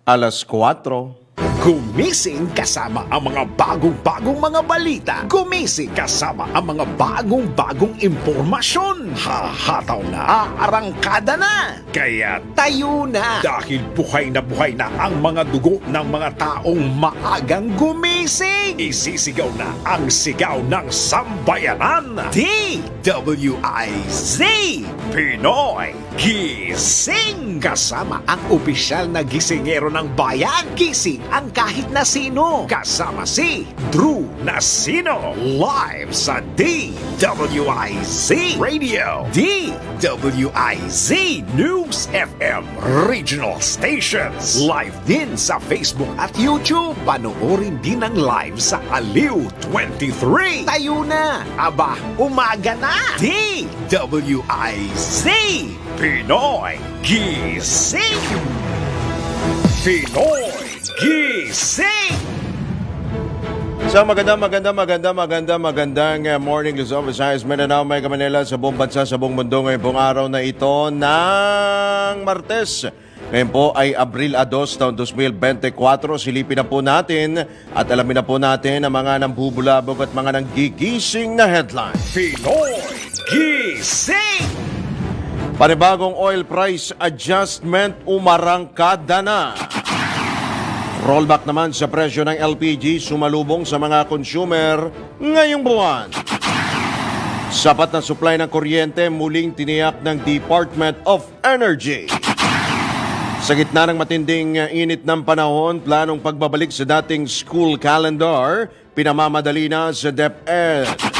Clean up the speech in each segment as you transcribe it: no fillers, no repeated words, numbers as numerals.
4:00. Gumising kasama ang mga bagong-bagong mga balita. Gumising kasama ang mga bagong-bagong impormasyon. Hahataw na, aarangkada na. Kaya tayo na. Dahil buhay na ang mga dugo ng mga taong maagang gumising. Isisigaw na ang sigaw ng sambayanan. DWIZ Pinoy Gising. Kasama ang opisyal na gisingero ng bayan. Gising ang kahit na sino. Kasama si Drew Nasino. Live sa DWIZ Radio. DWIZ News FM Regional Stations. Live din sa Facebook at YouTube. Panoorin din ang live sa Aliw 23. Tayo na. Aba, umaga na. DWIZ Pinoy Gising. Pinoy Gising! Sa magandang morning, Luzon, Visayas, Mindanao, Mega Manila, sa buong bansa, sa buong mundo ngayong pong araw na ito ng Martes. Ngayon po ay Abril 2, taon 2024. Silipin na po natin at alamin na po natin ang mga nambubulabog at mga nanggigising na headline. Pinoy Gising! Panibagong oil price adjustment umarangkada na. Rollback naman sa presyo ng LPG sumalubong sa mga consumer ngayong buwan. Sapat na supply ng kuryente muling tiniyak ng Department of Energy. Sa gitna ng matinding init ng panahon, planong pagbabalik sa dating school calendar, pinamamadali na sa DepEd.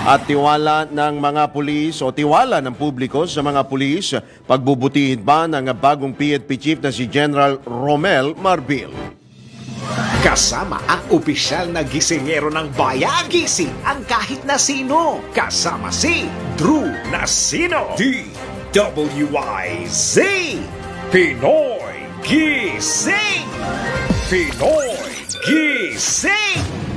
At tiwala ng mga pulis o tiwala ng publiko sa mga pulis, pagbubutihin pa ng bagong PNP chief na si General Romel Marbil. Kasama ang opisyal na gisingero ng bayan. Gising ang kahit na sino. Kasama si Drew Nasino. DWIZ Pinoy Gising. Pinoy Gising.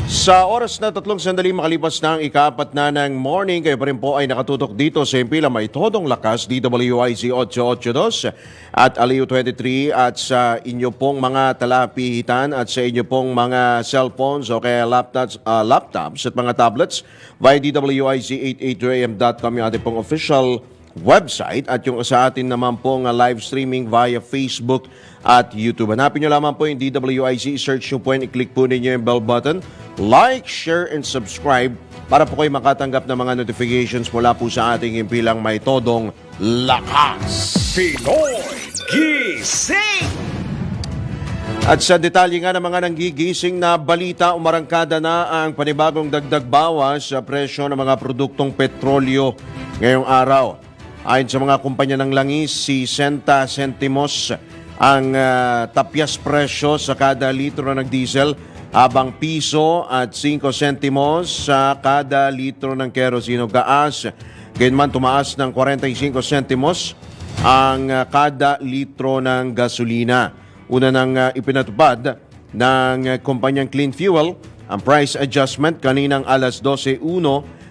Sa oras na 3 sandali makalipas na ang ika-4 na ng morning, kayo pa rin po ay nakatutok dito sa impila may todong lakas, DWIZ 882 at Aliw 23 at sa inyo pong mga talapihitan at sa inyo pong mga cellphones o kaya laptops at mga tablets via DWIZ882am.com yung ating pong official website at yung sa atin naman pong live streaming via Facebook at YouTube. Hanapin nyo lamang po yung DWIZ, search nyo po yun, i-click po ninyo yung bell button, like, share, and subscribe para po kayo makatanggap ng mga notifications mula po sa ating impilang may todong lakas. Pinoy Gising! At sa detalye nga ng mga nanggigising na balita, umarangkada na ang panibagong dagdag bawas sa presyo ng mga produktong petrolyo ngayong araw. Ayon sa mga kumpanya ng langis, 60 sentimos ang tapyas presyo sa kada litro ng diesel, habang piso at 5 sentimos sa kada litro ng kerosene o gas. Gayunman tumaas ng 45 sentimos ang kada litro ng gasolina. Una nang ipinatupad ng kumpanyang Clean Fuel ang price adjustment kaninang alas 12:01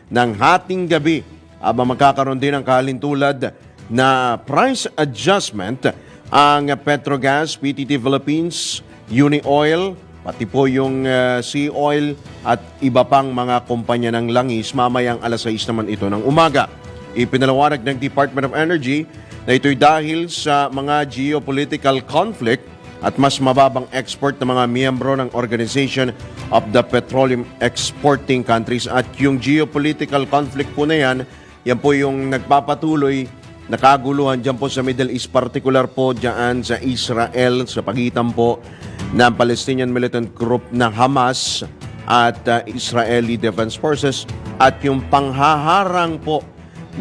ng hating gabi. Magkakaroon din ng kalintulad na price adjustment ang Petrogas, PTT Philippines, Unioil, pati po yung Sea Oil at iba pang mga kumpanya ng langis mamayang alas 6 naman ito ng umaga. Ipinalawanag ng Department of Energy na ito'y dahil sa mga geopolitical conflict at mas mababang export ng mga miyembro ng Organization of the Petroleum Exporting Countries. At yung geopolitical conflict po na yan po yung nagpapatuloy na kaguluhan dyan po sa Middle East, particular po dyan sa Israel, sa pagitan po ng Palestinian Militant Group na Hamas at Israeli Defense Forces at yung panghaharang po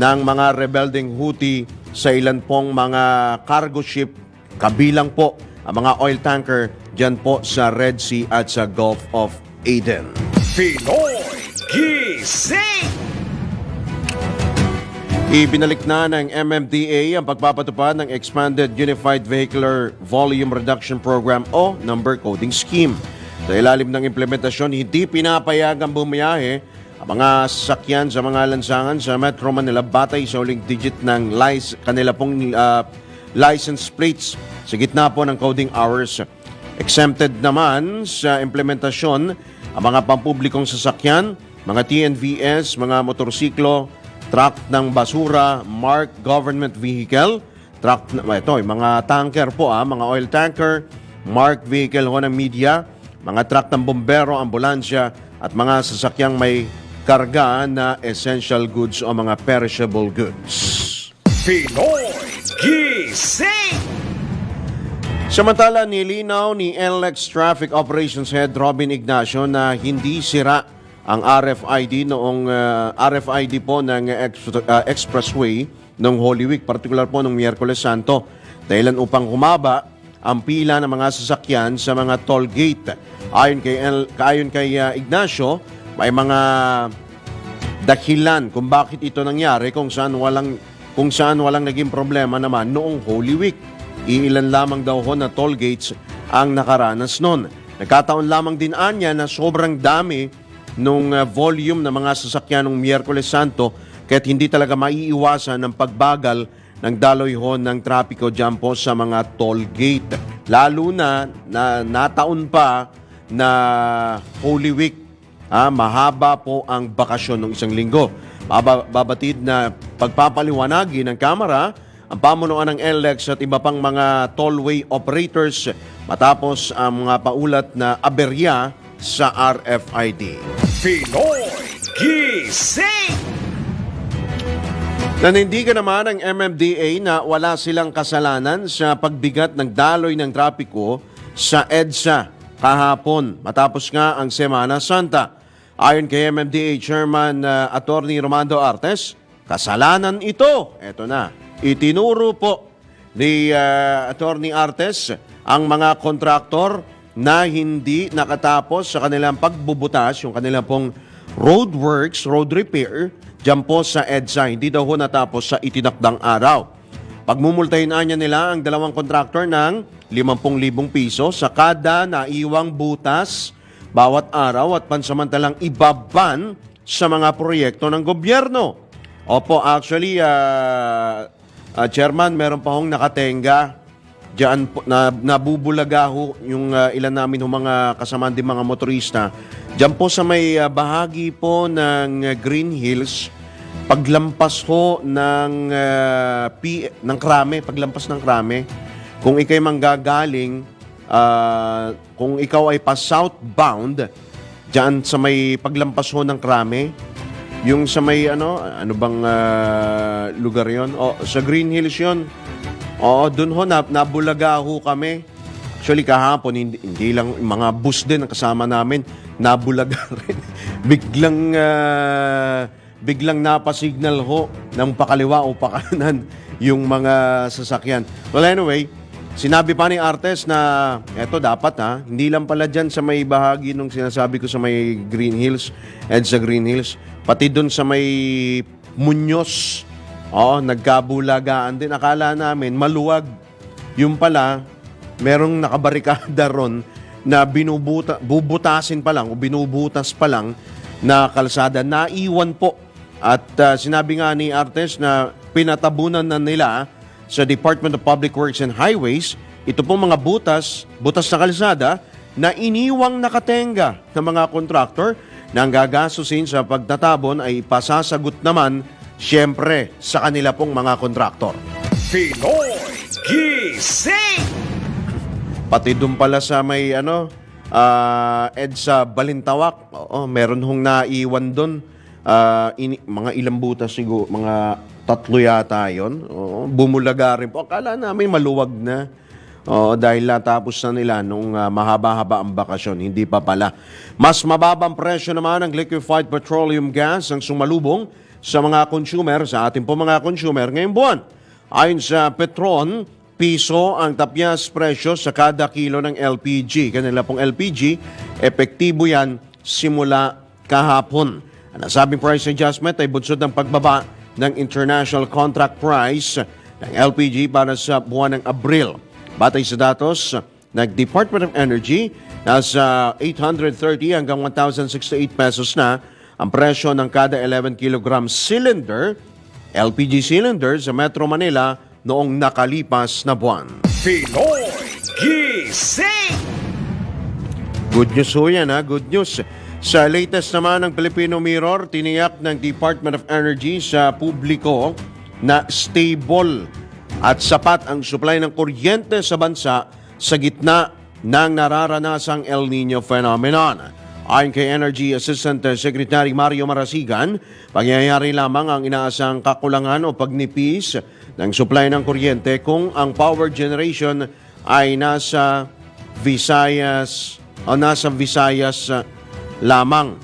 ng mga rebelding Houthi sa ilan pong mga cargo ship, kabilang po ang mga oil tanker dyan po sa Red Sea at sa Gulf of Aden. Pinoy Gising! Ibinalik na ng MMDA ang pagpapatupad ng Expanded Unified Vehicular Volume Reduction Program o Number Coding Scheme. Sa ilalim ng implementasyon, hindi pinapayagang bumiyahe ang mga sasakyan sa mga lansangan sa Metro Manila batay sa uling digit ng kanila pong license plates sa gitna po ng coding hours. Exempted naman sa implementasyon ang mga pampublikong sasakyan, mga TNVS, mga motorsiklo, truck ng basura, marked government vehicle, truck ito, mga tanker po, mga oil tanker, marked vehicle ho ng media, mga truck ng bombero, ambulansya, at mga sasakyang may karga na essential goods o mga perishable goods. Pinoy Gising! Samantala, nilinaw ni NLEX Traffic Operations Head Robin Ignacio na hindi sira ang RFID noong RFID po ng expressway noong Holy Week, particular po noong Miyerkules Santo, dahilan upang humaba ang pila ng mga sasakyan sa mga toll gate. Ayon kay Ignacio, may mga dahilan kung bakit ito nangyari kung saan walang naging problema naman noong Holy Week. Iilan lamang daw ho na toll gates ang nakaranas nun. Nagkataon lamang din anya na sobrang dami nung volume ng mga sasakyan ng Miyerkules Santo kaya't hindi talaga maiiwasan ng pagbagal ng daloy ho ng trapiko dyan po sa mga toll gate. Lalo na nataon pa na Holy Week, mahaba po ang bakasyon ng isang linggo. Babatid na pagpapaliwanagi ng Kamara ang pamunuan ng NLEX at iba pang mga tollway operators matapos ang mga paulat na aberya sa RFID. Pinoy Gising! Nanindigan naman ang MMDA na wala silang kasalanan sa pagbigat ng daloy ng trapiko sa EDSA kahapon matapos nga ang Semana Santa. Ayon kay MMDA Chairman Attorney Romando Artes, kasalanan ito. Eto na. Itinuro po ni Attorney Artes ang mga kontraktor na hindi nakatapos sa kanilang pagbubutas, yung kanilang pong roadworks, road repair, dyan po sa EDSA. Hindi daw ho natapos sa itinakdang araw. Pagmumultahin anya nila ang dalawang kontraktor ng 50,000 piso sa kada naiwang butas bawat araw at pansamantalang ibaban sa mga proyekto ng gobyerno. Opo, actually, Chairman, meron pa hong nakatenga. Diyan po, nabubulaga ho yung ilan namin ho mga kasamaan din mga motorista. Diyan po sa may bahagi po ng Green Hills, paglampas ho ng Krame, paglampas ng Krame, kung ikay manggagaling, kung ikaw ay pa-southbound, diyan sa may paglampas ho ng Krame, yung sa may ano bang lugar yon? Sa Green Hills yon. Doon ho nabulaga ho kami. Actually kahapon hindi lang mga bus din ang kasama namin nabulaga rin. biglang napasignal ho ng pakaliwa o pakanan yung mga sasakyan. Well anyway, sinabi pa ni Artes na eto dapat hindi lang pala dyan sa may bahagi nung sinasabi ko sa may Green Hills, sa Green Hills, pati doon sa may Muñoz, nagkabulagaan din. Akala namin maluwag. Yung pala, merong nakabarikada ron na bubutasin pa lang o binubutas pa lang na kalsada. Naiwan po. At sinabi nga ni Artes na pinatabunan na nila sa Department of Public Works and Highways ito pong mga butas na kalsada na iniwang nakatenga ng mga kontraktor na ang gagastusin sa pagtatabon ay ipasasagot naman siyempre sa kanila pong mga kontraktor. Pinoy Gising! Pati doon pala sa may EDSA Balintawak, meron hong naiwan doon. Mga ilang butas siguro, mga 3 yata yun. Bumulaga rin po. Akala namin maluwag na. Dahil natapos na nila nung mahaba-haba ang bakasyon. Hindi pa pala. Mas mababang presyo naman ng liquefied petroleum gas ang sumalubong sa mga consumer, sa ating po mga consumer ngayong buwan. Ayon sa Petron, piso ang tapyas presyo sa kada kilo ng LPG. Kanila pong LPG, epektibo yan simula kahapon. Ang nasabing price adjustment ay bunsod ng pagbaba ng international contract price ng LPG para sa buwan ng Abril. Batay sa datos ng Department of Energy, nasa 830 hanggang 1,068 pesos na ang presyo ng kada 11 kilogram cylinder, LPG cylinder sa Metro Manila, noong nakalipas na buwan. Pinoy Gising! Good news ho yan, ha? Good news. Sa latest naman ng Filipino Mirror, tiniyak ng Department of Energy sa publiko na stable at sapat ang supply ng kuryente sa bansa sa gitna ng nararanasang El Nino phenomenon. Ayon kay Energy Assistant Secretary Mario Marasigan, pangyayari lamang ang inaasang kakulangan o pagnipis ng supply ng kuryente kung ang power generation ay nasa Visayas lamang.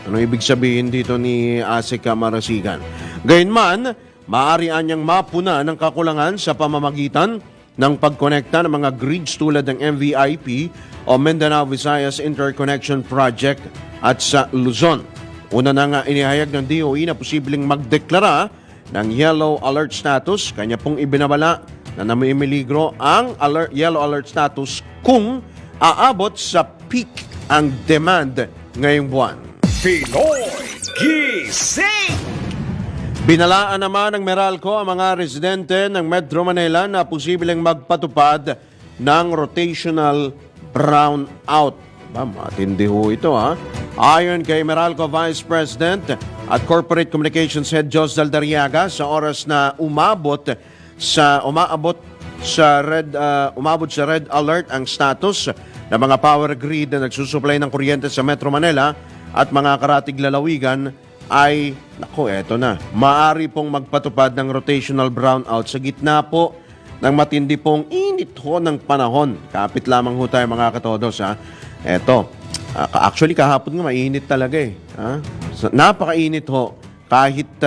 Ano ibig sabihin dito ni Asika Marasigan? Gayunman, maaari anyang mapuna ng kakulangan sa pamamagitan ng pagkonekta ng mga grids tulad ng MVIP o Mindanao Visayas Interconnection Project at sa Luzon. Una na nga inihayag ng DOE na posibleng magdeklara ng yellow alert status. Kanya pong ibinabala na namimiligro ang yellow alert status kung aabot sa peak ang demand ngayong buwan. Pinoy Gising! Binalaan naman ng Meralco ang mga residente ng Metro Manila na posibleng magpatupad ng rotational brownout. Matindi ho ito, ha? Ayon kay Meralco Vice President at Corporate Communications Head Jos Daldariaga, sa oras na umabot sa red alert ang status ng mga power grid na nagsusupply ng kuryente sa Metro Manila at mga karatig lalawigan ay, eto na, maaari pong magpatupad ng rotational brownout sa gitna po ng matindi pong init ho ng panahon. Kapit lamang ho tayo mga katodos, ha? Eto, actually kahapon nga mainit talaga eh. Ha? Napakainit ho. Kahit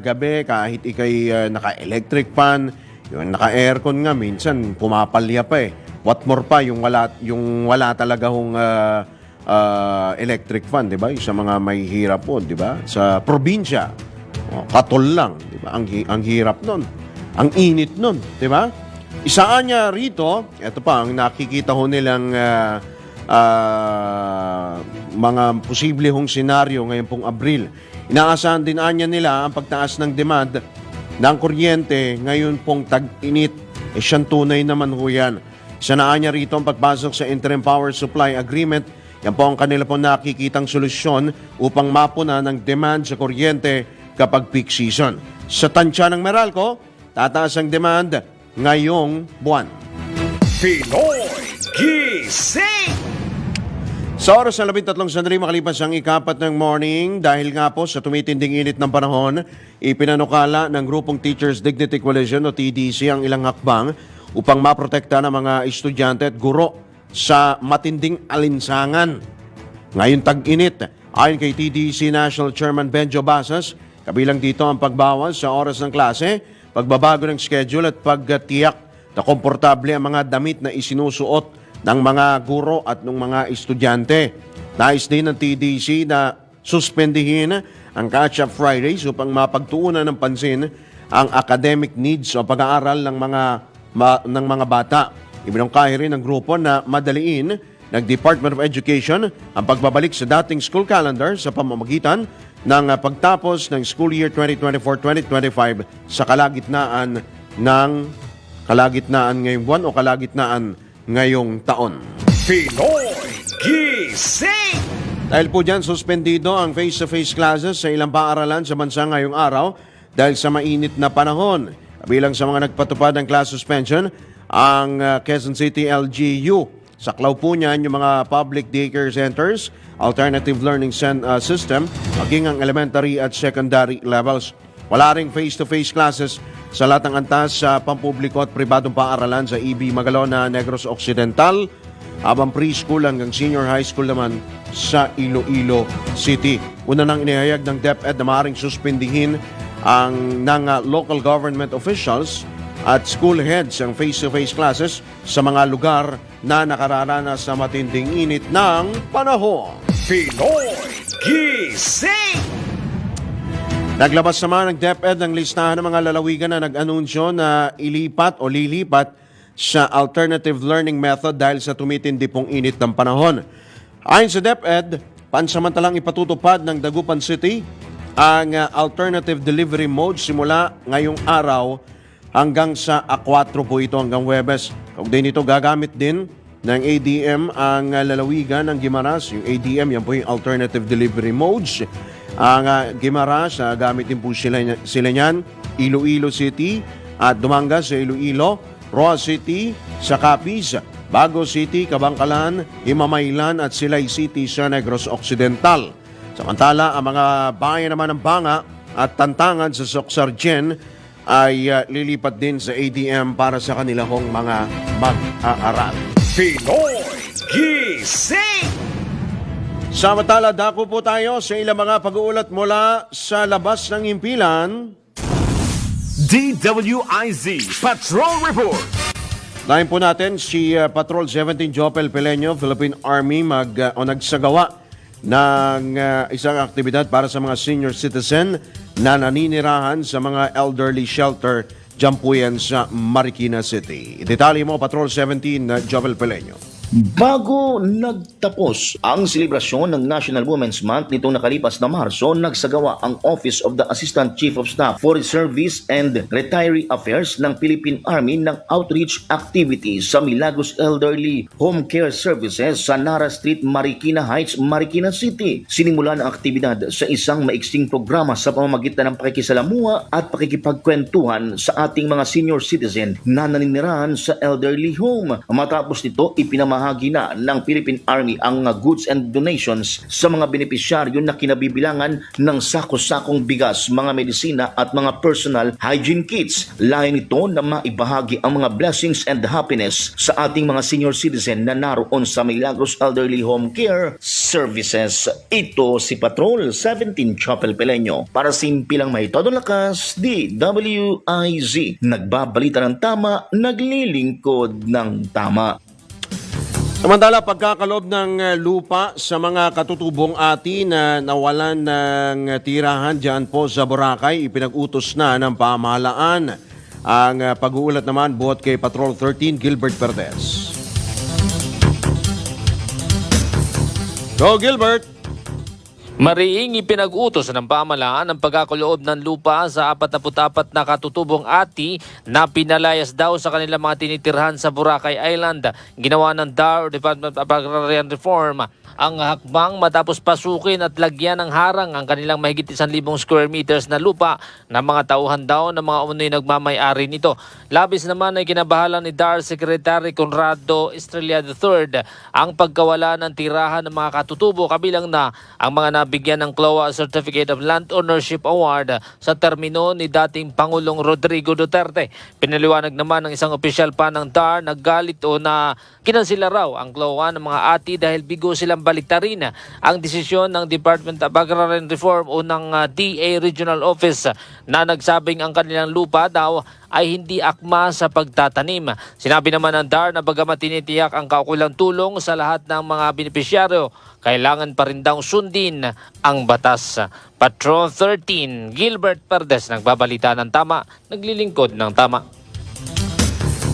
gabi, kahit ikay naka-electric fan, yung naka-aircon nga, minsan pumapalya pa eh. What more pa, yung wala talaga hong electric fan, di ba? Yung sa mga may hirap po, di ba? Sa probinsya, katol lang, di ba? Ang hirap nun. Ang init nun, di ba? Isaan niya rito, ito pa, ang nakikita ho nilang mga posible hong senaryo ngayon pong Abril. Inaasahan din anya nila ang pagtaas ng demand ng kuryente ngayon pong tag-init. Siyang tunay naman ho yan. Sanaan niya rito ang pagpasok sa Interim Power Supply Agreement. Yan po ang kanila pong nakikitang solusyon upang mapuna ng demand sa kuryente kapag peak season. Sa tansya ng Meralco, tataas ang demand ngayong buwan. Pinoy Gising! Sa oras na 13 sandali makalipas ang ikapat ng morning, dahil nga po sa tumitinding init ng panahon, ipinanukala ng Grupong Teachers Dignity Coalition o TDC ang ilang hakbang upang maprotekta ng mga estudyante at guro sa matinding alinsangan. Ngayon tag-init, ayon kay TDC National Chairman Benjo Basas, kabilang dito ang pagbawas sa oras ng klase, pagbabago ng schedule at pagtiyak na komportable ang mga damit na isinusuot ng mga guro at ng mga estudyante. Nais din ng TDC na suspendihin ang Catch-up Fridays upang mapagtuunan ng pansin ang academic needs o pag-aaral ng mga bata. Ibinungkahi rin ng grupo na madaliin ng Department of Education ang pagbabalik sa dating school calendar sa pamamagitan ng pagtapos ng school year 2024-2025 sa kalagitnaan ngayong buwan o kalagitnaan ngayong taon. Pinoy Gising! Dahil po dyan, suspendido ang face-to-face classes sa ilang paaralan sa bansa ngayong araw dahil sa mainit na panahon. Bilang sa mga nagpatupad ng class suspension, ang Quezon City LGU. Saklaw po niyan yung mga public daycare centers, alternative learning system, maging ang elementary at secondary levels. Wala ring face-to-face classes sa lahat ng antas sa pampubliko at pribadong paaralan sa EB Magalona, Negros Occidental, habang preschool hanggang senior high school naman sa Iloilo City. Una nang inihayag ng DepEd na maaaring suspindihin ng local government officials at school heads ang face-to-face classes sa mga lugar na nakararanas sa matinding init ng panahon. Pinoy Gising! Naglabas naman ng DepEd ng listahan ng mga lalawigan na nag-anunsyo na ilipat o lilipat sa alternative learning method dahil sa tumitindi pong init ng panahon. Ayon sa DepEd, pansamantalang ipatutupad ng Dagupan City ang alternative delivery mode simula ngayong araw hanggang sa 4 po ito hanggang Huwebes. Kaugnay nito gagamit din ng ADM ang lalawigan ng Guimaras. Yung ADM, yan po yung Alternative Delivery Modes. Ang Guimaras, gamit din po sila niyan. Iloilo City at Dumanga sa Iloilo, Roa City sa Capiz, Bago City, Kabangkalan, Himamaylan at Silay City sa Negros Occidental. Samantala, ang mga bayan naman ng Banga at Tantangan sa Socsargen ay lilipat din sa ADM para sa kanilang mga mag-aaral. Pinoy Gising! Samantala, dako po tayo sa ilang mga pag-uulat mula sa labas ng himpilan. DWIZ Patrol Report. Lain po natin si Patrol 17 Jopel Peleño, Philippine Army nagsagawa ng isang aktibidad para sa mga senior citizen na naninirahan sa mga elderly shelter dyan po yan sa Marikina City. Detalye mo, Patrol 17 Jopel Peleño. Bago nagtapos ang selebrasyon ng National Women's Month nitong nakalipas na Marso, nagsagawa ang Office of the Assistant Chief of Staff for Service and Retiree Affairs ng Philippine Army ng outreach activities sa Milagros Elderly Home Care Services sa Nara Street, Marikina Heights, Marikina City. Sinimulan ang aktibidad sa isang maiksing programa sa pamamagitan ng pakikisalamuha at pakikipagkwentuhan sa ating mga senior citizen na naninirahan sa elderly home. Matapos nito, ipinamahagi na ng Philippine Army ang goods and donations sa mga benepisyaryo na kinabibilangan ng sako-sakong bigas, mga medisina at mga personal hygiene kits. Layo nito na maibahagi ang mga blessings and happiness sa ating mga senior citizen na naroon sa Milagros Elderly Home Care Services. Ito si Patrol 17 Chapel Peleño para sa Himpilang May Todo Lakas, DWIZ. Nagbabalita ng tama, naglilingkod ng tama. Samantala, pagkakalob ng lupa sa mga katutubong ati na nawalan ng tirahan dyan po sa Boracay, ipinag-utos na ng pamahalaan. Ang pag-uulat naman buhat kay Patrol 13, Gilbert Perez. Go, Gilbert! Mariing ipinag-utos ng pamahalaan ang pagkakaloob ng lupa sa 44 na katutubong ati na pinalayas daw sa kanilang mga tinitirhan sa Boracay Island. Ginawa ng DAR, Department of Agrarian Reform, ang hakbang matapos pasukin at lagyan ng harang ang kanilang mahigit 1,000 square meters na lupa na mga tauhan daw ng mga umunoy nagmamay-ari nito. Labis naman ay kinabahala ni DAR Secretary Conrado Estrella III ang pagkawala ng tirahan ng mga katutubo, kabilang na ang mga nabigyan ng CLOA Certificate of Land Ownership Award sa termino ni dating Pangulong Rodrigo Duterte. Pinaliwanag naman ng isang opisyal pa ng DAR na galit o na kinansila raw ang CLOA ng mga ati dahil bigo silang baliktarin ang desisyon ng Department of Agrarian Reform o ng DA Regional Office na nagsabing ang kanilang lupa daw ay hindi akma sa pagtatanim. Sinabi naman ng DAR na bagamat tinitiyak ang kaukulang tulong sa lahat ng mga benepisyaryo, kailangan pa rin daw sundin ang batas. Patrol 13, Gilbert Perez, nagbabalita ng tama, naglilingkod ng tama.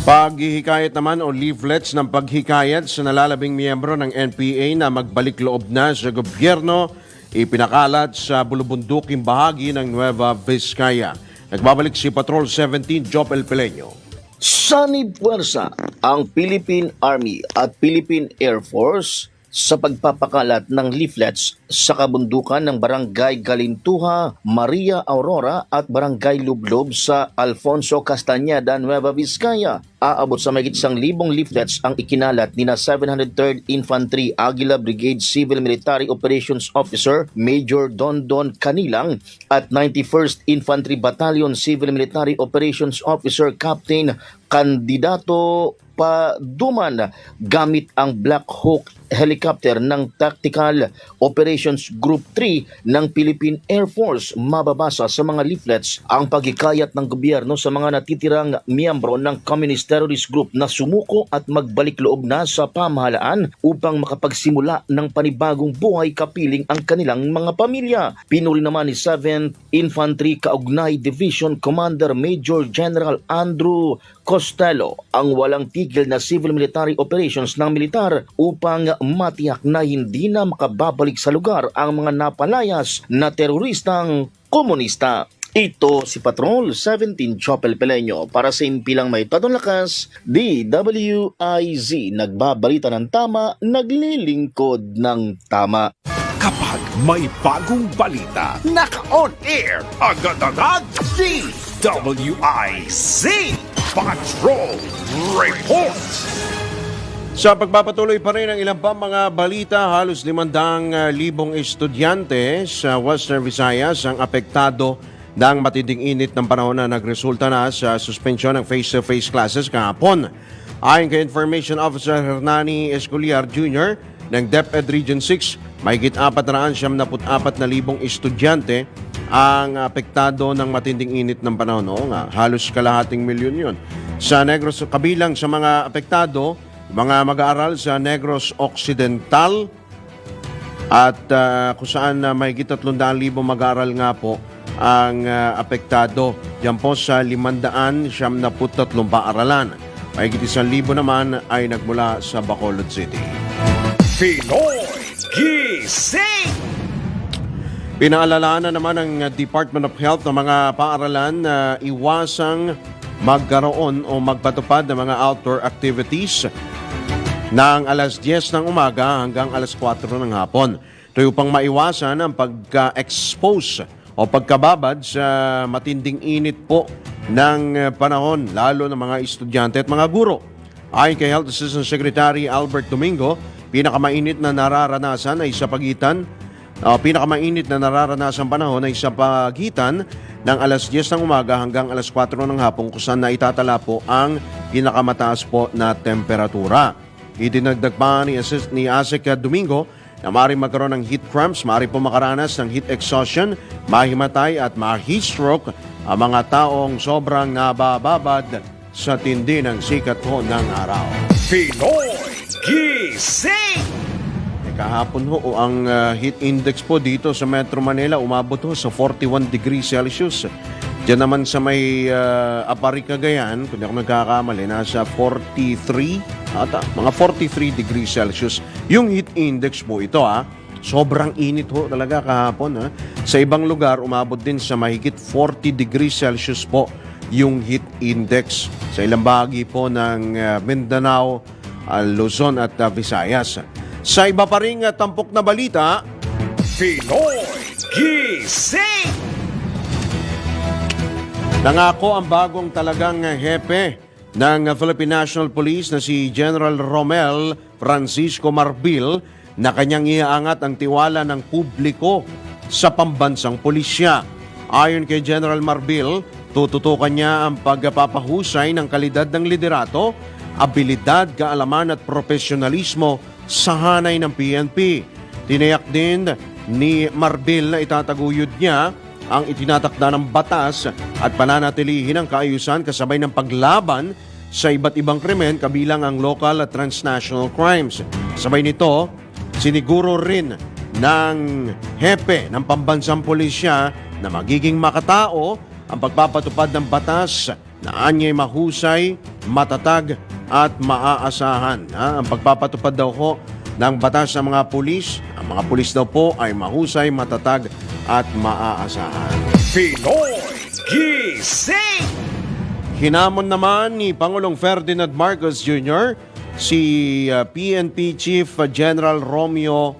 Paghihikayat naman o leaflets ng paghikayat sa nalalabing miyembro ng NPA na magbalik loob na sa gobyerno, ipinakalat sa bulubunduking bahagi ng Nueva Vizcaya. Nagbabalik si Patrol 17, Jopel Peleño. Sanib puwersa ang Philippine Army at Philippine Air Force sa pagpapakalat ng leaflets sa kabundukan ng Barangay Galintuha, Maria Aurora at Barangay Lublob sa Alfonso Castañeda, Nueva Vizcaya. Aabot sa mahigit 1,000 leaflets ang ikinalat ni na 703rd Infantry Aguila Brigade Civil Military Operations Officer Major Dondon Canilang at 91st Infantry Battalion Civil Military Operations Officer Captain Candidato Paduman gamit ang Black Hawk helicopter ng Tactical Operations Group 3 ng Philippine Air Force. Mababasa sa mga leaflets ang paghikayat ng gobyerno sa mga natitirang miyembro ng Communist Terrorist Group na sumuko at magbalik loob na sa pamahalaan upang makapagsimula ng panibagong buhay kapiling ang kanilang mga pamilya. Pinuri naman ni 7th Infantry Kaugnay Division Commander Major General Andrew Costello ang walang tigil na civil military operations ng militar upang matiyak na hindi na makababalik sa lugar ang mga napalayas na teroristang komunista. Ito si Patrol 17 Chopel Peleño para sa impilang may tadong lakas, DWIZ nagbabalita ng tama, naglilingkod ng tama. Kapag may bagong balita, naka-on air, agad-agad, DWIZ Patrol Report. Sa pagpapatuloy pa rin ang ilang pa mga balita, halos 500,000 estudyante sa Western Visayas ang apektado ng matinding init ng panahon na nagresulta na sa suspensyon ng face-to-face classes kahapon. Ayon kay Information Officer Hernani Escoliar Jr. ng DepEd Region 6, mahigit 474,000 estudyante ang apektado ng matinding init ng panahon. Oo nga, halos kalahating milyon yun. Sa Negros, kabilang sa mga apektado, mga mag-aaral sa Negros Occidental at kung saan mahigit 300,000 mag-aaral nga po ang apektado. Diyan po sa 573 paaralan. Mahigit 1,000 naman ay nagmula sa Bacolod City. Pinoy Gising! Pinaalalahan na naman ng Department of Health ng mga paaralan na iwasang magkaroon o magpatupad ng mga outdoor activities ng alas 10 ng umaga hanggang alas 4 ng hapon. Ito upang maiwasan ang pagka-expose o pagkababad sa matinding init po ng panahon, lalo ng mga estudyante at mga guro. Ayon kay Health Assistant Secretary Albert Domingo, pinakamainit na nararanasan panahon ay sa pagitan ng alas 10 ng umaga hanggang alas 4 ng hapon kung saan naitatala po ang pinakamataas po na temperatura. Idinagdag pa ni Asik Domingo na maaaring magkaroon ng heat cramps, maaaring po makaranas ng heat exhaustion, mahimatay at ma-heat stroke ang mga taong sobrang nabababad sa tindi ng sikat po ng araw. Pinoy Gising! Kahapon ho, ang heat index po dito sa Metro Manila umabot ho sa 41 degrees Celsius. Diyan naman sa may Apari, Cagayan, kung di ako nagkakamali, nasa 43 ata, mga 43 degrees Celsius. Yung heat index po ito sobrang init ho talaga kahapon. Sa ibang lugar, umabot din sa mahigit 40 degrees Celsius po yung heat index sa ilang bahagi po ng Mindanao, Luzon at Visayas. Sa iba pa ring tampok na balita, Pinoy Gising! nangako ang bagong talagang hepe ng Philippine National Police na si General Romel Francisco Marbil na kanyang iaangat ang tiwala ng publiko sa pambansang pulisya. Ayon kay General Marbil, tututukan niya ang pagpapahusay ng kalidad ng liderato, abilidad, kaalaman at profesionalismo sa hanay ng PNP. Tinayak din ni Marbil na itataguyod niya ang itinatakda ng batas at pananatilihin ang kaayusan kasabay ng paglaban sa iba't ibang krimen kabilang ang local at transnational crimes. Sabay nito, siniguro rin ng hepe ng pambansang pulisya na magiging makatao ang pagpapatupad ng batas na anyay mahusay, matatag at maaasahan. Ang pagpapatupad daw ho ng batas ng mga pulis, ang mga pulis daw po ay mahusay, matatag at maaasahan. Pinoy Gising! Hinamon naman ni Pangulong Ferdinand Marcos Jr. si PNP Chief General Romel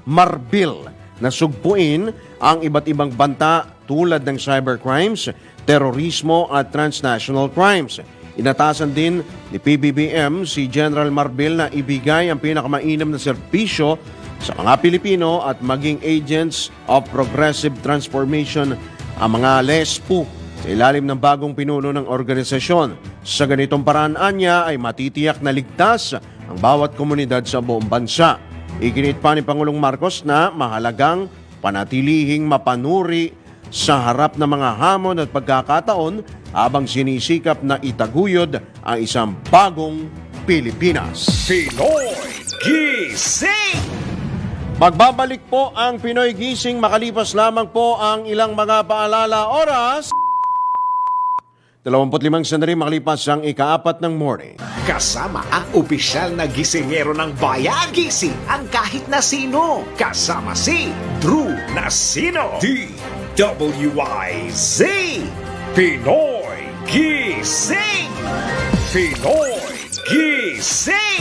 Marbil na sugpuin ang iba't ibang banta tulad ng cybercrimes, terorismo at transnational crimes. Inatasan din ni PBBM si General Marbil na ibigay ang pinakamainam na serbisyo sa mga Pilipino at maging agents of progressive transformation ang mga LESPU sa ilalim ng bagong pinuno ng organisasyon. Sa ganitong paraan niya ay matitiyak na ligtas ang bawat komunidad sa buong bansa. Iginit pa ni Pangulong Marcos na mahalagang panatilihing mapanuri sa harap ng mga hamon at pagkakataon habang sinisikap na itaguyod ang isang bagong Pilipinas. Pinoy Gising! Magbabalik po ang Pinoy Gising makalipas lamang po ang ilang mga paalala. Oras 25 sandali makalipas ang ika-4 ng morning. Kasama ang opisyal na gisingero ng bayan. Gising ang kahit na sino. Kasama si Drew Nasino. DWIZ Pinoy Gising! Pinoy Gising!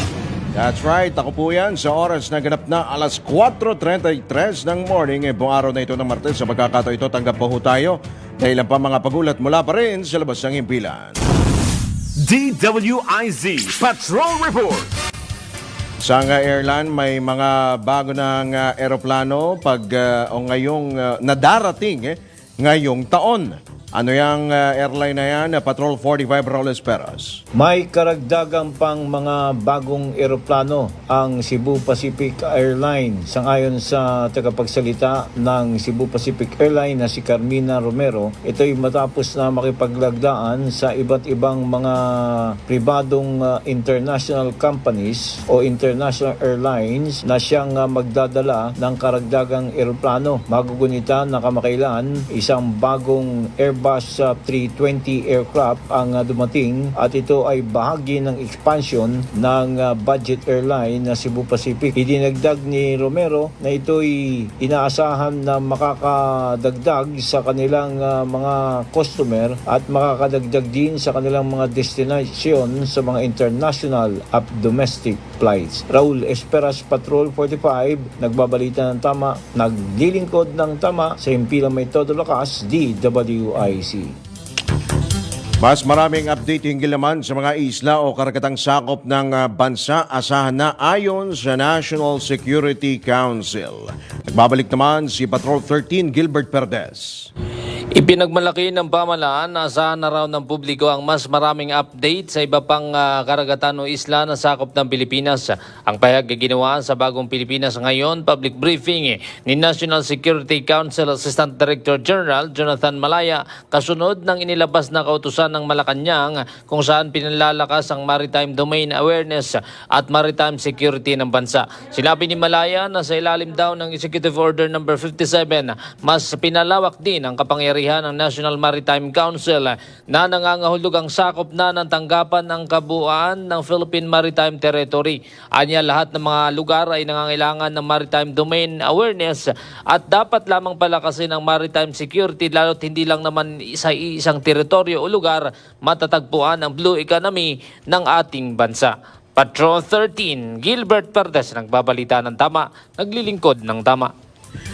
That's right, ako po yan sa oras na ganap na alas 4:33 ng morning. Buong araw na ito ng Martes. Sa pagkakataon ito, tanggap po ho tayo na ilan pa mga pagulat mula pa rin sa labas ng impilan. DWIZ Patrol Report! Sangha Airline may mga bago ng eroplano ngayong nadarating ngayong taon. Ano yung airline na yan? Patrol 45 Roles Peros. May karagdagang pang mga bagong eroplano ang Cebu Pacific Airline. Sangayon sa tagapagsalita ng Cebu Pacific Airline na si Carmina Romero, ito'y matapos na makipaglagdaan sa iba't ibang mga pribadong international companies o international airlines na siyang magdadala ng karagdagang eroplano. Magugunita na kamakailan, isang bagong Airbus 320 aircraft ang dumating at ito ay bahagi ng expansion ng budget airline na Cebu Pacific. Idinagdag ni Romero na ito'y inaasahan na makakadagdag sa kanilang mga customer at makakadagdag din sa kanilang mga destination sa mga international at domestic flights. Raul Esperas, Patrol 45, nagbabalita ng tama, naglilingkod ng tama sa himpilang may todo lakas, DWIZ. Mas maraming update hinggil naman sa mga isla o karagatang sakop ng bansa asahan na ayon sa National Security Council. Nagbabalik naman si Patrol 13 Gilbert Perdes. Ipinagmalaki ng pamahalaan na asahan na raw ng publiko ang mas maraming update sa iba pang karagatan o isla na sakop ng Pilipinas. Ang pahayag ay ginawa sa Bagong Pilipinas ngayon public briefing ni National Security Council Assistant Director General Jonathan Malaya kasunod ng inilabas na kautusan ng Malacanang kung saan pinalalakas ang maritime domain awareness at maritime security ng bansa. Sinabi ni Malaya na sa ilalim daw ng Executive Order No. 57, mas pinalawak din ang kapangyarihan ng National Maritime Council na nangangahulog ang sakop na ng tanggapan ng kabuuan ng Philippine Maritime Territory. Anya lahat ng mga lugar ay nangangailangan ng maritime domain awareness at dapat lamang palakasin ang maritime security lalo't hindi lang naman sa isang teritoryo o lugar matatagpuan ang blue economy ng ating bansa. Patrol 13, Gilbert Perdes, nagbabalita ng tama, naglilingkod ng tama.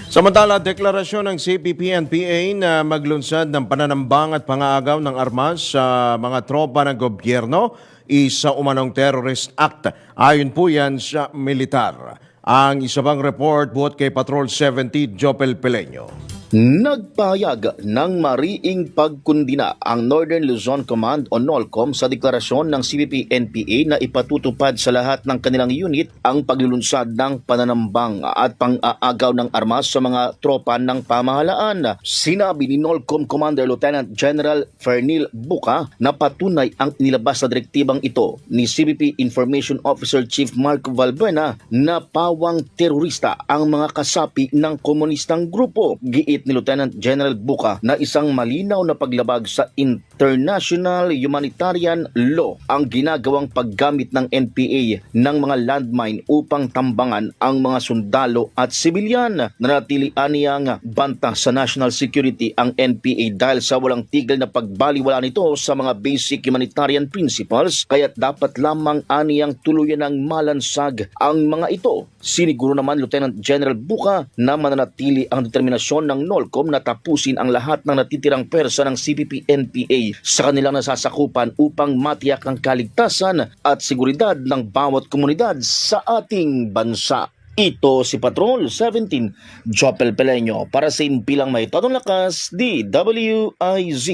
Samantala, deklarasyon ng CPP-NPA na maglunsad ng pananambang at pangaagaw ng armas sa mga tropa ng gobyerno isa umanong terrorist act. Ayon po yan sa militar. Ang isa pang report buhat kay Patrol 70 Jopel Peleño. Nagpahayag ng mariing pagkundina ang Northern Luzon Command o NOLCOM sa deklarasyon ng CPP-NPA na ipatutupad sa lahat ng kanilang unit ang paglulunsad ng pananambang at pang-aagaw ng armas sa mga tropa ng pamahalaan. Sinabi ni NOLCOM Commander Lieutenant General Fernil Buca na patunay ang inilabas na direktibang ito ni CPP Information Officer Chief Marco Valbuena na pawang terorista ang mga kasapi ng komunistang grupo. Giit ni Lieutenant General Buca na isang malinaw na paglabag sa international humanitarian law ang ginagawang paggamit ng NPA ng mga landmine upang tambangan ang mga sundalo at sibilyan. Nanatili aniyang banta sa national security ang NPA dahil sa walang tigil na pagbaliwala nito sa mga basic humanitarian principles, kaya't dapat lamang aniyang tuluyan ng malansag ang mga ito. Siniguro naman Lieutenant General Buca na mananatili ang determinasyon ng NOLCOM na tapusin ang lahat ng natitirang pwersa ng CPP-NPA sa kanilang nasasakupan upang matiyak ang kaligtasan at seguridad ng bawat komunidad sa ating bansa. Ito si Patrol 17 Jopel Peleño para sa impilang may todong lakas, DWIZ.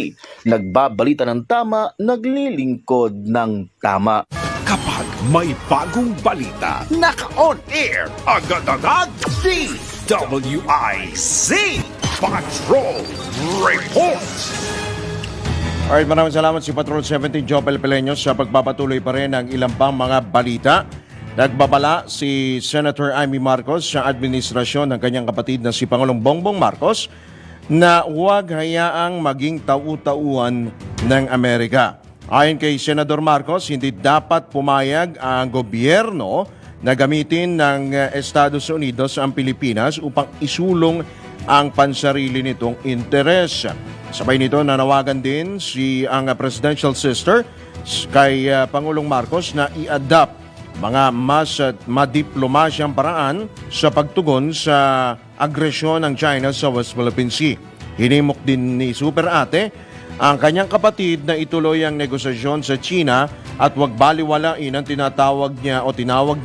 Nagbabalita ng tama, naglilingkod ng tama. Kapag may bagong balita, naka-on air, agad-agad, DWIZ Patrol Report! Alright, maraming salamat si Patrol 70 Jopel Peleño sa pagpapatuloy pa rin ng ilang pang mga balita. Nagbabala si Senator Amy Marcos sa administrasyon ng kanyang kapatid na si Pangulong Bongbong Marcos na huwag hayaang maging tau-tauan ng Amerika. Ayon kay Senador Marcos, hindi dapat pumayag ang gobyerno na gamitin ng Estados Unidos ang Pilipinas upang isulong ang pansarili nitong interes. Sabay nito nanawagan din ang presidential sister kay Pangulong Marcos na i-adapt mga mas madiplomasyang paraan sa pagtugon sa agresyon ng China sa West Philippine Sea. Hinimok din ni Super Ate ang kanyang kapatid na ituloy ang negosasyon sa China at huwag baliwalain ang tinawag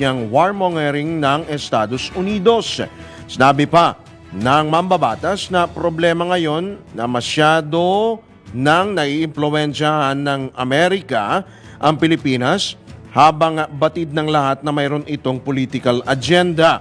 niyang warmongering ng Estados Unidos. Sinabi pa ng mambabatas na problema ngayon na masyado nang naiimpluwensyahan ng Amerika ang Pilipinas habang batid ng lahat na mayroon itong political agenda.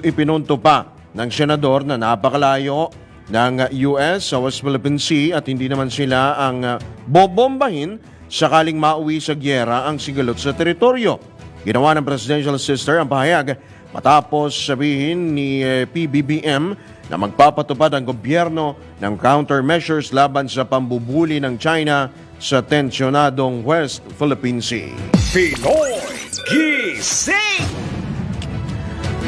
Ipinunto pa ng senador na napakalayo ng US sa West Philippine Sea at hindi naman sila ang bobombahin sakaling mauwi sa gyera ang sigalot sa teritoryo. Ginawa ng presidential sister ang pahayag matapos sabihin ni PBBM na magpapatupad ang gobyerno ng countermeasures laban sa pambubuli ng China sa tensyonadong West Philippine Sea. Pinoy Gising!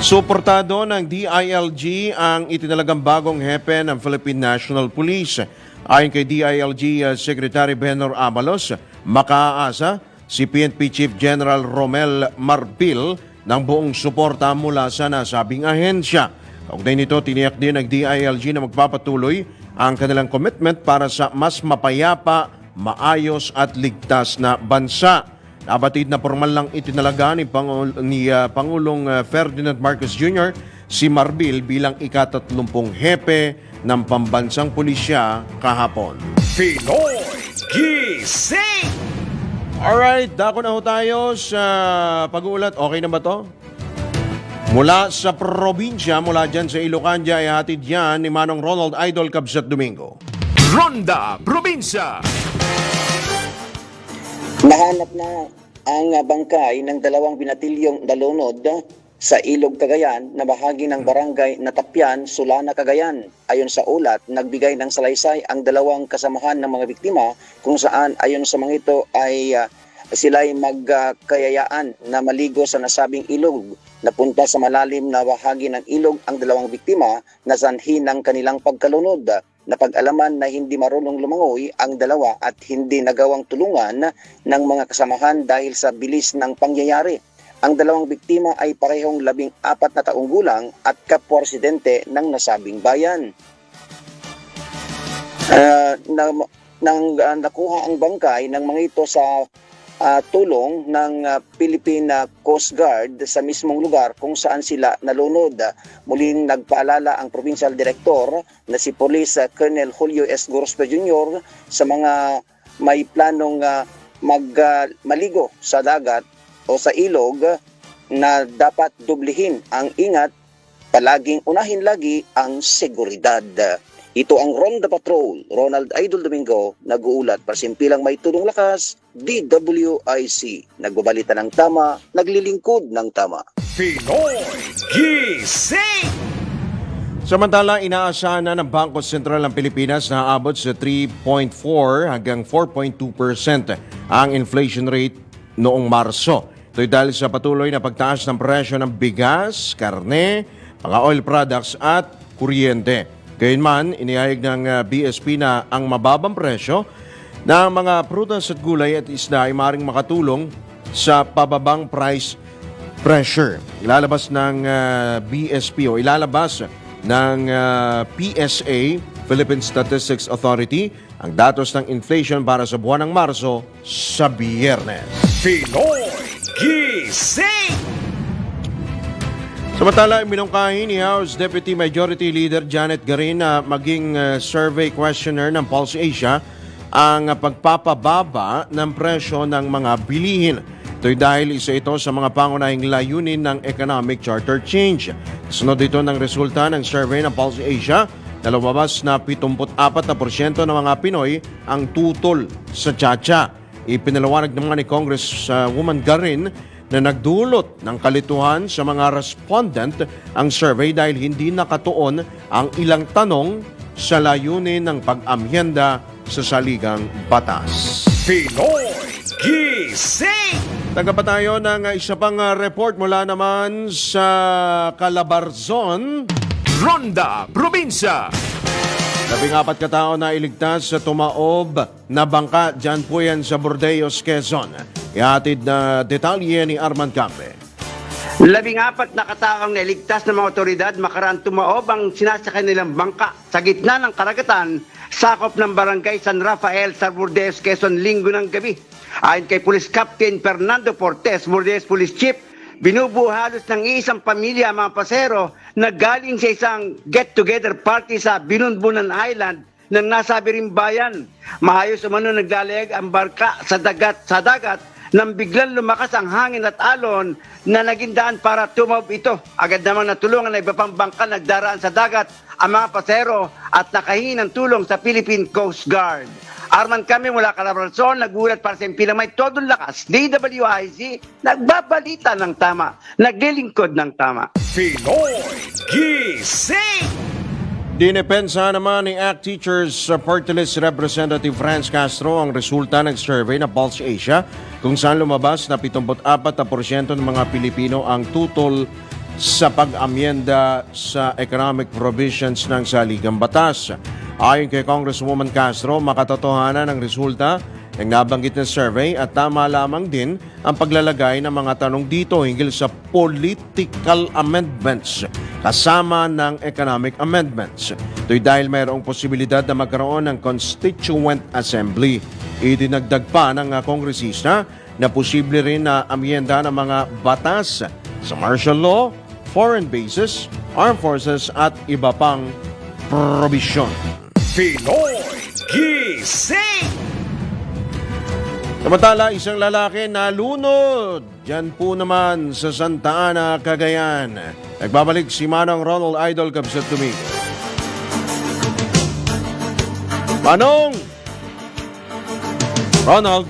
Suportado ng DILG ang itinalagang bagong hepe ng Philippine National Police. Ayon kay DILG Secretary Benor Abalos, makaasa si PNP Chief General Romel Marbil ng buong suporta mula sa nasabing ahensya. Kaugnay nito, tiniyak din ng DILG na magpapatuloy ang kanilang commitment para sa mas mapayapa, maayos at ligtas na bansa. Nabatid na formal lang itinalaga ni Pangulong Ferdinand Marcos Jr. si Marbil bilang ika-30 hepe ng pambansang pulisya kahapon. Pinoy Gising! Alright, dako na ho tayo sa pag-uulat. Okay na ba to? Mula sa probinsya, mula dyan sa Ilocania, ay hatid yan ni Manong Ronald Idol Cabsat Domingo. Ronda Probinsya! Nahanap na ang bangkay ng 2 binatilyong nalunod sa Ilog, Cagayan na bahagi ng barangay Natapyan, Sulana, Cagayan. Ayon sa ulat, nagbigay ng salaysay ang 2 kasamahan ng mga biktima kung saan ayon sa mga ito ay sila'y magkayayaan na maligo sa nasabing ilog. Napunta sa malalim na bahagi ng ilog ang 2 biktima na sanhi ng kanilang pagkalunod. Napag-alaman na hindi marunong lumangoy ang 2 at hindi nagawang tulungan ng mga kasamahan dahil sa bilis ng pangyayari. Ang 2 biktima ay parehong 14 na taong gulang at kapwa-residente ng nasabing bayan. Nakuha ang bangkay ng mga ito sa tulong ng Philippine Coast Guard sa mismong lugar kung saan sila nalunod. Muling nagpaalala ang Provincial Director na si Police Colonel Julio S. Gorospe Jr. sa mga may planong maligo sa dagat o sa ilog na dapat dublihin ang ingat, palaging unahin lagi ang seguridad. Ito ang Ronda Patrol, Ronald Idol Domingo, nag-uulat para simpilang may tulong lakas, DWIC, nagbabalita ng tama, naglilingkod ng tama. Pinoy Gising! Samantala, inaasahan na ng Bangko Sentral ng Pilipinas na aabot sa 3.4 hanggang 4.2% ang inflation rate noong Marso. Ito'y dahil sa patuloy na pagtaas ng presyo ng bigas, karne, mga oil products at kuryente. Gayunman, inihayag ng BSP na ang mababang presyo ng mga prutas at gulay at isda ay maaaring makatulong sa pababang price pressure. Ilalabas ng BSP o ilalabas ng PSA, Philippine Statistics Authority, ang datos ng inflation para sa buwan ng Marso sa Biyernes. Pinoy Gising! Samantala, minungkahi ni House Deputy Majority Leader Janet Garin na maging survey questioner ng Pulse Asia ang pagpapababa ng presyo ng mga bilihin. Ito'y dahil isa ito sa mga pangunahing layunin ng economic charter change. Sunod ito ng resulta ng survey ng Pulse Asia na lumabas na 74% ng mga Pinoy ang tutol sa tsa-tsa. Ipinalawanag naman ni Congresswoman Garin na nagdulot ng kalituhan sa mga respondent ang survey dahil hindi nakatuon ang ilang tanong sa layunin ng pag-amyenda sa saligang batas. Pinoy Gising! Tagapa tayo ng isa pang report mula naman sa Calabarzon. Ronda Probinsya. 14 katao na iligtas sa tumaob na bangka dyan po yan sa Bordeos, Quezon. Ihatid na detalye ni Arman Campe. 14 na kataong nailigtas ng mga otoridad makaraan tumaob ang sinasakay nilang bangka sa gitna ng karagatan, sakop ng barangay San Rafael sa Bordeos, Quezon, linggo ng gabi. Ayon kay Police Captain Fernando Portes, Bordeos Police Chief, binubuo halos ng isang pamilya ang mga pasero na galing sa isang get-together party sa Binunbunan Island ng nasabi ring bayan. Maayos umano naglalayag ang barka sa dagat nang biglang lumakas ang hangin at alon na naging daan para tumaob ito. Agad namang natulungan na iba pang bangka nagdaraan sa dagat ang mga pasero at nakahingi ng tulong sa Philippine Coast Guard. Arman kami mula Calabarzon, nagulat para sa impilang may todong lakas. DWIC, nagbabalita ng tama, naglilingkod ng tama. Pinoy Gising. Dinepensa naman ni ACT Teachers Party List Representative Franz Castro ang resulta ng survey na Pulse Asia kung saan lumabas na 74% ng mga Pilipino ang tutol sa pag-amyenda sa economic provisions ng saligang batas. Ayon kay Congresswoman Castro, makatotohanan ang resulta ng nabanggit na survey at tama lamang din ang paglalagay ng mga tanong dito hinggil sa political amendments kasama ng economic amendments. Ito'y dahil mayroong posibilidad na magkaroon ng Constituent Assembly. Idinagdag pa ng kongresista na posible rin na amyenda ng mga batas sa martial law, foreign bases, armed forces at iba pang probisyon. Pinoy Gising. Samantala, isang lalaki na lunod. Diyan po naman sa Santa Ana, Cagayan. Nagbabalik si Manong Ronald Idol Cabset Domingo. Manong! Ronald!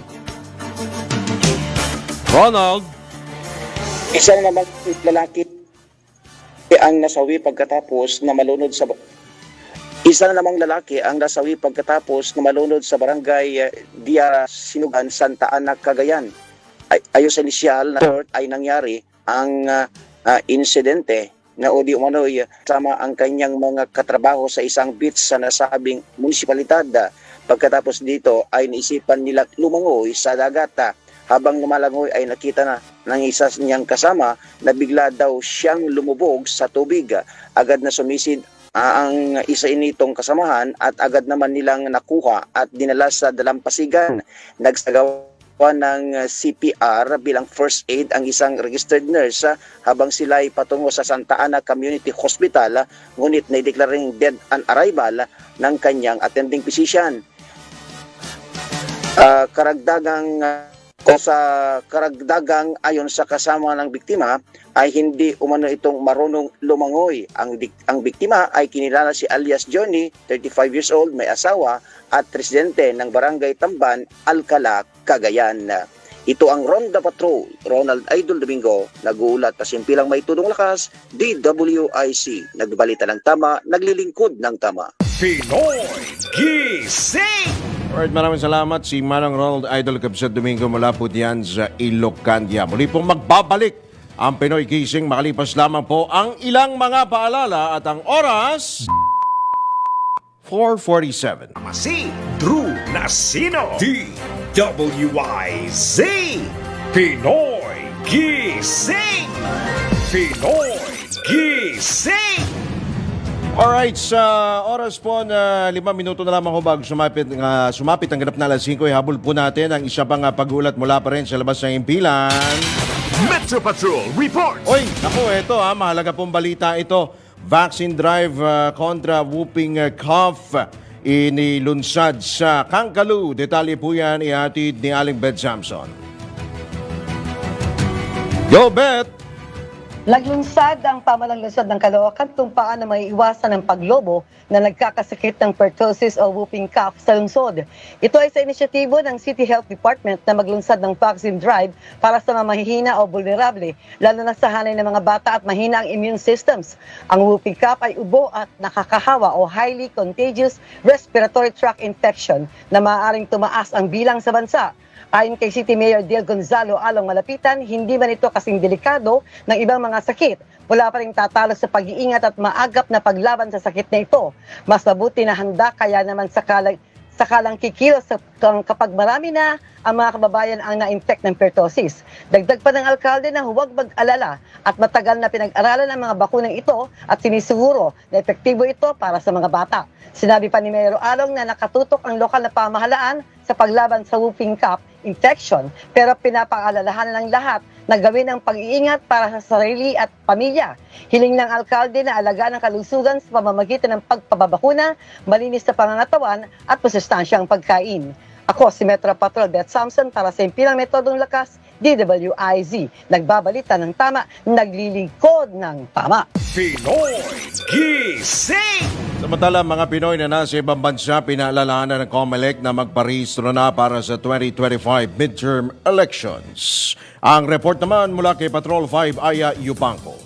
Isang namang lalaki ang nasawi pagkatapos na malunod sa barangay Dia Sinugan, Santa Ana, Cagayan. Ayon sa inisyal na report ay nangyari ang insidente na udi umano'y sama ang kanyang mga katrabaho sa isang beach sa nasabing munisipalidad. Pagkatapos dito ay naisipan nila lumangoy sa dagat. Habang lumalangoy ay nakita na ng isa niyang kasama na bigla daw siyang lumubog sa tubig. Agad na sumisid ang isa initong kasamahan at agad naman nilang nakuha at dinala sa dalampasigan. Nagsagawa ng CPR bilang first aid ang isang registered nurse habang sila ay patungo sa Santa Ana Community Hospital, ngunit naideklaring dead on arrival ng kanyang attending physician. Karagdagang ayon sa kasama ng biktima ay hindi umano itong marunong lumangoy. Ang biktima ay kinilala si alias Johnny, 35 years old, may asawa at residente ng Barangay Tamban, Alcala, Cagayan. Ito ang Ronda Patrol, Ronald Idol Domingo, nag-uulat na simpilang may tulong lakas, DWIC, nagbalita ng tama, naglilingkod ng tama. Pinoy Gising. Alright, maraming salamat si Manong Ronald Idol Cabset Domingo mula po diyan sa Ilocania. Muli pong magbabalik ang Pinoy Gising makalipas lamang po ang ilang mga paalala at ang oras 4:47. Si Drew Nasino. DWIZ. Pinoy Gising. Pinoy Gising. Alright, sa oras po na 5 minuto na lamang ho bago sumapit ang ganap na alas 5, habol po natin ang isa pang pagulat mula pa rin sa labas ng impilan. Metro Patrol reports. Oy, naku, ito mahalaga pong balita ito. Vaccine drive kontra whooping cough inilunsad sa Kangkalu. Detalye po yan ihatid ni Aling Beth Samson. Go, Beth! Naglunsad ang pamalang lungsod ng Caloocan kung paano maiiwasan ang paglobo na nagkakasakit ng pertussis o whooping cough sa lungsod. Ito ay sa inisyatibo ng City Health Department na maglunsad ng vaccine drive para sa mga mahihina o vulnerable, lalo na sa hanay ng mga bata at mahina ang immune systems. Ang whooping cough ay ubo at nakakahawa o highly contagious respiratory tract infection na maaaring tumaas ang bilang sa bansa. Ayon kay City Mayor Del Gonzalo Along Malapitan, hindi man ito kasing delikado ng ibang mga sakit. Wala pa rin tatalo sa pag-iingat at maagap na paglaban sa sakit na ito. Mas mabuti na handa kaya naman sakalang kikilos kapag marami na ang mga kababayan ang na-infect ng pertussis. Dagdag pa ng alkalde na huwag mag-alala at matagal na pinag-aralan ang mga bakunang ito at sinisiguro na epektibo ito para sa mga bata. Sinabi pa ni Mayor Along na nakatutok ang lokal na pamahalaan sa paglaban sa whooping cough infection pero pinapaalalahanan ng lahat na gawin ang pag-iingat para sa sarili at pamilya. Hiling ng alkalde na alagaan ang kalusugan sa pamamagitan ng pagpapabakuna, malinis na pangangatawan at masustansyang pagkain. Ako si Metro Patrol Beth Samson para sa Impilang Metodong Lakas, DWIZ. Nagbabalita ng tama, naglilingkod ng tama. Pinoy Gising! Samantala, mga Pinoy na nasa ibang bansa, pinaalalahanan ng COMELEC na magparehistro na para sa 2025 midterm elections. Ang report naman mula kay Patrol 5, Aya Yupanco.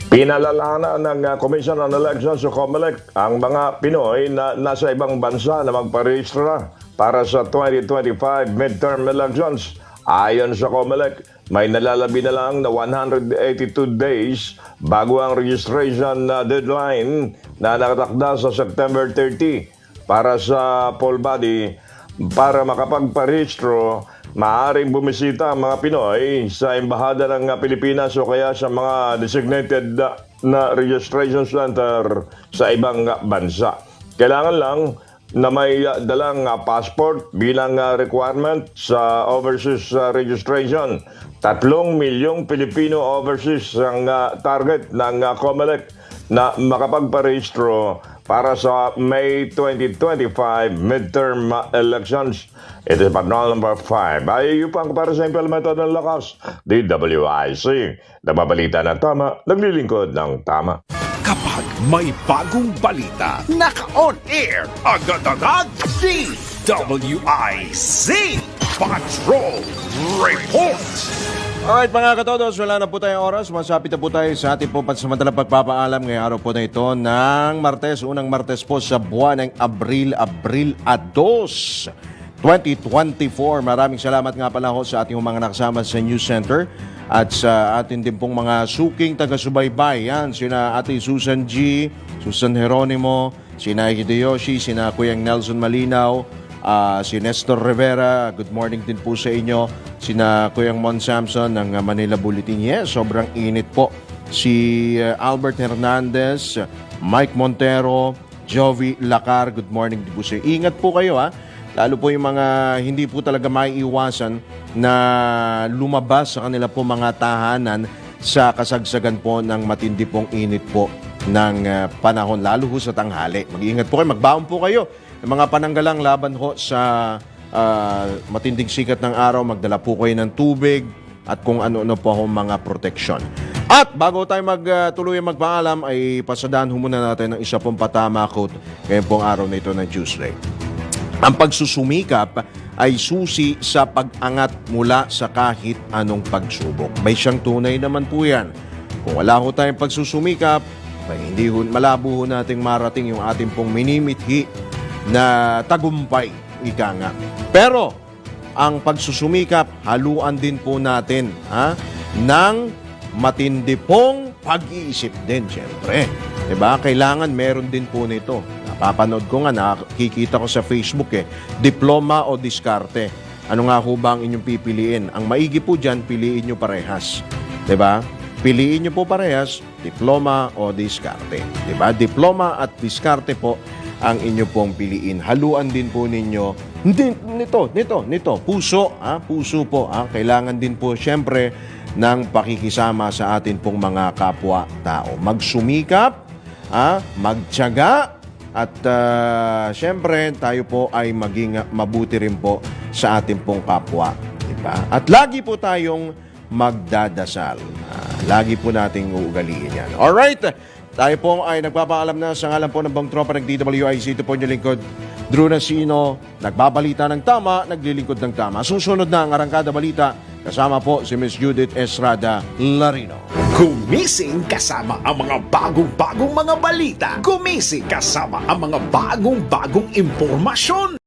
Pinalalahanan ng Commission on Elections o COMELEC ang mga Pinoy na nasa ibang bansa na magparehistro na para sa 2025 midterm elections. Ayon sa COMELEC, may nalalabi na lang na 182 days bago ang registration deadline na nakatakda sa September 30 para sa poll body. Para makapagparehistro, maaaring bumisita ang mga Pinoy sa Embahada ng Pilipinas o kaya sa mga designated na registration center sa ibang bansa. Kailangan lang na may dalang passport bilang requirement sa overseas registration. 3 milyong Pilipino overseas ang target ng COMELEC na makapagparehistro para sa May 2025 midterm elections. It is Patrol number 5. Ay upang para sa implemento ng lakas, DWIC. Nababalita ng tama, naglilingkod ng tama. Kapag may bagong balita, naka-on air, agad-agad, DWIZ Patrol Report! Alright mga katodos, wala na po tayong oras. Masapit na po tayo sa ating po pansamantalang pagpapaalam ngayong araw po na ito ng Martes, unang Martes po sa buwan ng Abril 2, 2024. Maraming salamat nga pala ho sa ating mga nakasama sa News Center at sa ating din pong mga suking taga-subaybay. Yan, sina Ate Susan G, Susan Geronimo, sina Hideyoshi, sina Kuyang Nelson Malinaw, si Nestor Rivera, good morning din po sa inyo. Sina Kuyang Mon Samson ng Manila Bulletin. Yes, sobrang init po. Si Albert Hernandez, Mike Montero, Jovi Lacar, good morning din po sa inyo. Ingat po kayo ha. Lalo po yung mga hindi po talaga maiiwasan na lumabas sa kanila po mga tahanan sa kasagsagan po ng matindi pong init po ng panahon, lalo ho sa tanghali. Mag-iingat po kayo, magbaon po kayo ng mga pananggalang laban ho sa matinding sikat ng araw, magdala po kayo ng tubig at kung ano-ano po ho mga proteksyon. At bago tayo magtuloy magpaalam ay pasadahan ho muna natin ng isa pong patama quote ngayon pong araw na ito ng Tuesday. Ang pagsusumikap ay susi sa pag-angat mula sa kahit anong pagsubok. May siyang tunay naman po yan. Kung wala ho tayong pagsusumikap, ay hindi ho, malabo ho nating marating yung ating pong minimithi na tagumpay, ika nga. Pero, ang pagsusumikap, haluan din po natin ng matindi pong pag-iisip din, siyempre. Diba? Kailangan meron din po nito. Napapanood ko nga, nakikita ko sa Facebook diploma o diskarte. Ano nga ho ba ang inyong pipiliin? Ang maigi po dyan, piliin nyo parehas. Diba? Piliin nyo po parehas, diploma o diskarte. Diba? Diploma at diskarte po ang inyo pong piliin. Haluan din po ninyo. Nito. Puso. Puso po. Kailangan din po, syempre, ng pakikisama sa atin pong mga kapwa-tao. Magsumikap, magtiyaga, at syempre tayo po ay maging mabuti rin po sa ating pong kapwa, diba? At lagi po tayong magdadasal. Lagi po nating uugaliin yan. Alright, tayo po ay nagpapaalam na sa ngalan po ng bang tropa ng DWIZ. Ito po yung lingkod, Drew Nasino, nagbabalita ng tama, naglilingkod ng tama. Susunod na ang Arangkada Balita, kasama po si Miss Judith Estrada Larino. Gumising kasama ang mga bagong-bagong mga balita. Gumising kasama ang mga bagong-bagong impormasyon.